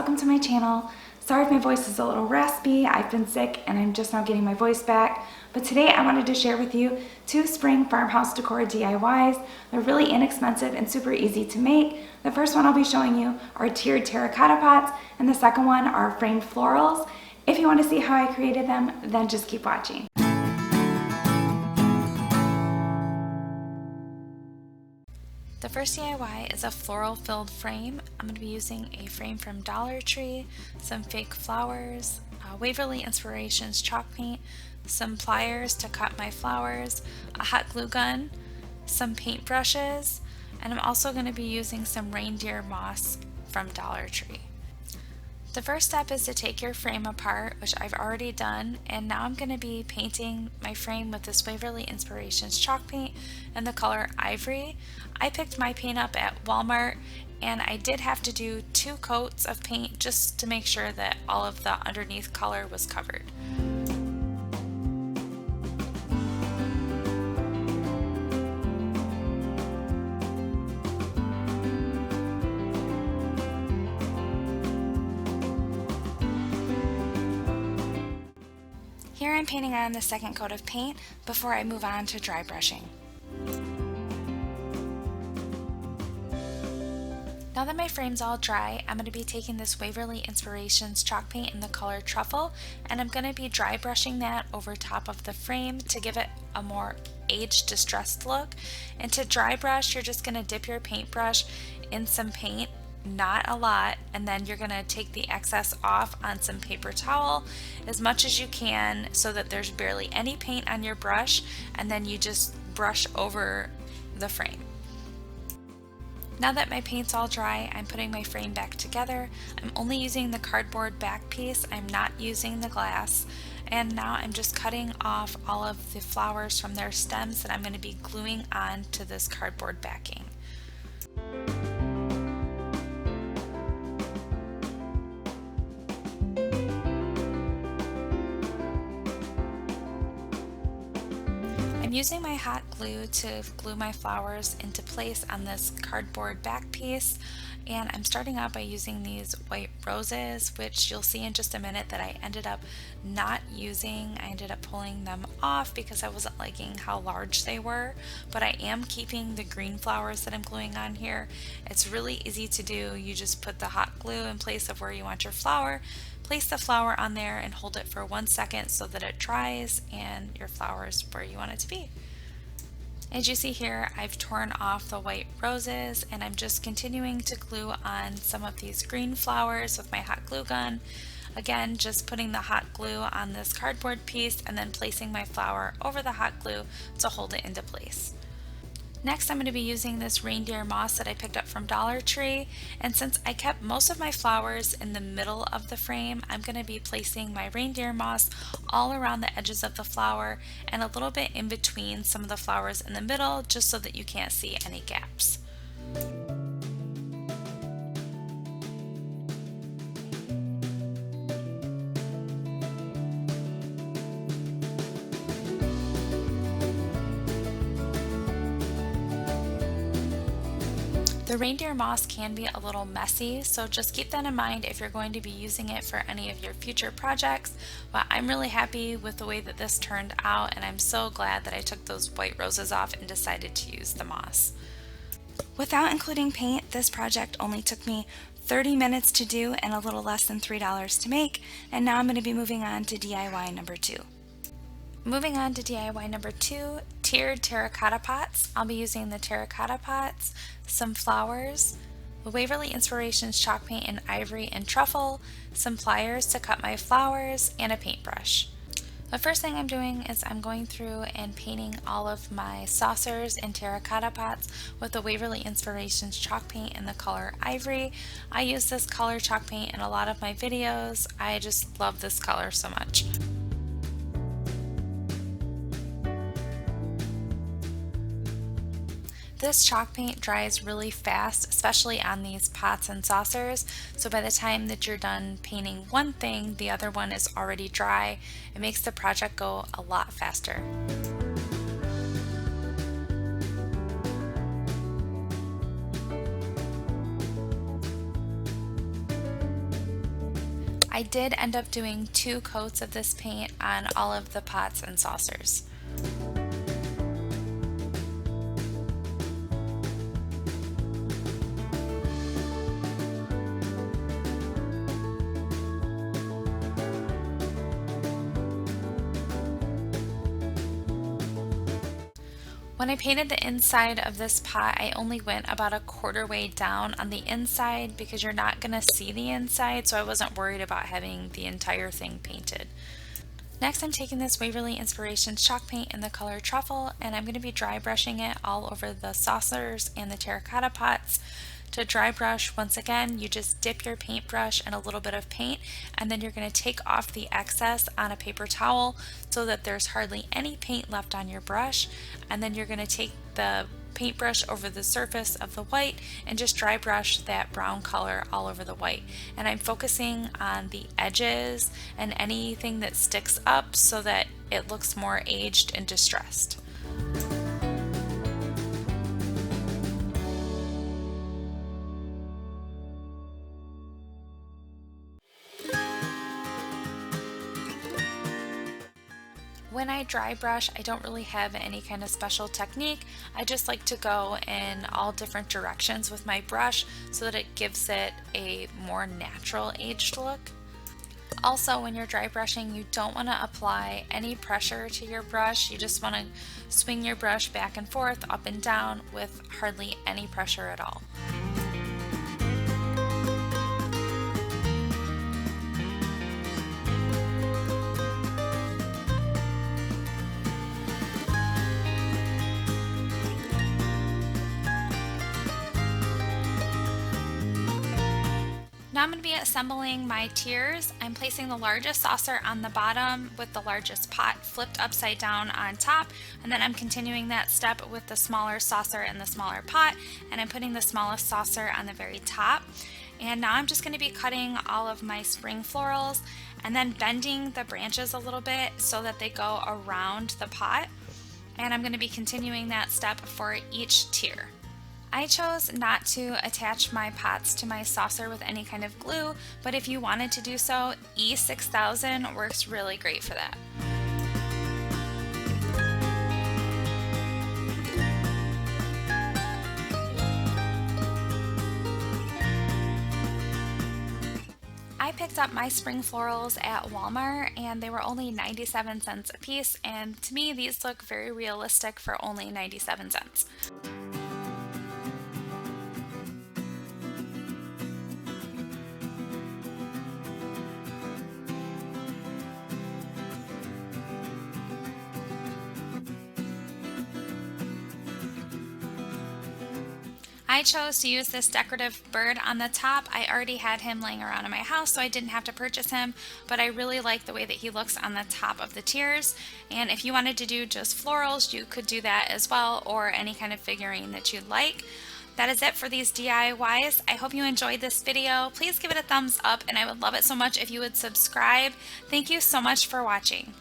welcome to my channel. Sorry if my voice is a little raspy. I've been sick and I'm just now getting my voice back. But today I wanted to share with you 2 spring farmhouse decor DIYs. They're really inexpensive and super easy to make. The first one I'll be showing you are tiered terracotta pots, and the second one are framed florals. If you want to see how I created them, then just keep watching. The first DIY is a floral filled frame. I'm going to be using a frame from Dollar Tree, some fake flowers, Waverly Inspirations chalk paint, some pliers to cut my flowers, a hot glue gun, some paint brushes, and I'm also going to be using some reindeer moss from Dollar Tree. The first step is to take your frame apart, which I've already done, and now I'm going to be painting my frame with this Waverly Inspirations chalk paint in the color Ivory. I picked my paint up at Walmart, and I did have to do 2 coats of paint just to make sure that all of the underneath color was covered. Here I'm painting on the second coat of paint before I move on to dry brushing. Now that my frame's all dry, I'm going to be taking this Waverly Inspirations chalk paint in the color Truffle, and I'm going to be dry brushing that over top of the frame to give it a more aged, distressed look. And to dry brush, you're just going to dip your paintbrush in some paint, not a lot, and then you're going to take the excess off on some paper towel as much as you can so that there's barely any paint on your brush, and then you just brush over the frame. Now that my paint's all dry, I'm putting my frame back together. I'm only using the cardboard back piece, I'm not using the glass. And now I'm just cutting off all of the flowers from their stems that I'm going to be gluing on to this cardboard backing. I'm using my hot glue to glue my flowers into place on this cardboard back piece, and I'm starting out by using these white roses, which you'll see in just a minute that I ended up not using. I ended up pulling them off because I wasn't liking how large they were, but I am keeping the green flowers that I'm gluing on here. It's really easy to do. You just put the hot glue in place of where you want your flower, place the flower on there and hold it for 1 second so that it dries and your flower is where you want it to be. As you see here, I've torn off the white roses and I'm just continuing to glue on some of these green flowers with my hot glue gun. Again, just putting the hot glue on this cardboard piece and then placing my flower over the hot glue to hold it into place. Next, I'm going to be using this reindeer moss that I picked up from Dollar Tree, and since I kept most of my flowers in the middle of the frame, I'm going to be placing my reindeer moss all around the edges of the flower and a little bit in between some of the flowers in the middle, just so that you can't see any gaps. The reindeer moss can be a little messy, so just keep that in mind if you're going to be using it for any of your future projects. But I'm really happy with the way that this turned out, and I'm so glad that I took those white roses off and decided to use the moss. Without including paint, this project only took me 30 minutes to do and a little less than $3 to make, and now I'm going to be moving on to DIY number 2. Moving on to DIY number 2, tiered terracotta pots. I'll be using the terracotta pots, some flowers, the Waverly Inspirations chalk paint in Ivory and Truffle, some pliers to cut my flowers, and a paintbrush. The first thing I'm doing is I'm going through and painting all of my saucers and terracotta pots with the Waverly Inspirations chalk paint in the color Ivory. I use this color chalk paint in a lot of my videos. I just love this color so much. This chalk paint dries really fast, especially on these pots and saucers, so by the time that you're done painting one thing, the other one is already dry. It makes the project go a lot faster. I did end up doing 2 coats of this paint on all of the pots and saucers. When I painted the inside of this pot, I only went about a quarter way down on the inside because you're not going to see the inside, so I wasn't worried about having the entire thing painted. Next, I'm taking this Waverly Inspirations chalk paint in the color Truffle, and I'm going to be dry brushing it all over the saucers and the terracotta pots. To dry brush, once again, you just dip your paintbrush in a little bit of paint, and then you're going to take off the excess on a paper towel so that there's hardly any paint left on your brush, and then you're going to take the paintbrush over the surface of the white and just dry brush that brown color all over the white. And I'm focusing on the edges and anything that sticks up so that it looks more aged and distressed. When I dry brush, I don't really have any kind of special technique. I just like to go in all different directions with my brush so that it gives it a more natural aged look. Also, when you're dry brushing, you don't want to apply any pressure to your brush. You just want to swing your brush back and forth, up and down with hardly any pressure at all. Now I'm going to be assembling my tiers. I'm placing the largest saucer on the bottom with the largest pot flipped upside down on top, and then I'm continuing that step with the smaller saucer and the smaller pot, and I'm putting the smallest saucer on the very top. And now I'm just going to be cutting all of my spring florals and then bending the branches a little bit so that they go around the pot. And I'm going to be continuing that step for each tier. I chose not to attach my pots to my saucer with any kind of glue, but if you wanted to do so, E6000 works really great for that. I picked up my spring florals at Walmart and they were only 97 cents a piece, and to me these look very realistic for only 97 cents. I chose to use this decorative bird on the top. I already had him laying around in my house, so I didn't have to purchase him, but I really like the way that he looks on the top of the tiers. And if you wanted to do just florals, you could do that as well, or any kind of figurine that you'd like. That is it for these DIYs. I hope you enjoyed this video. Please give it a thumbs up, and I would love it so much if you would subscribe. Thank you so much for watching.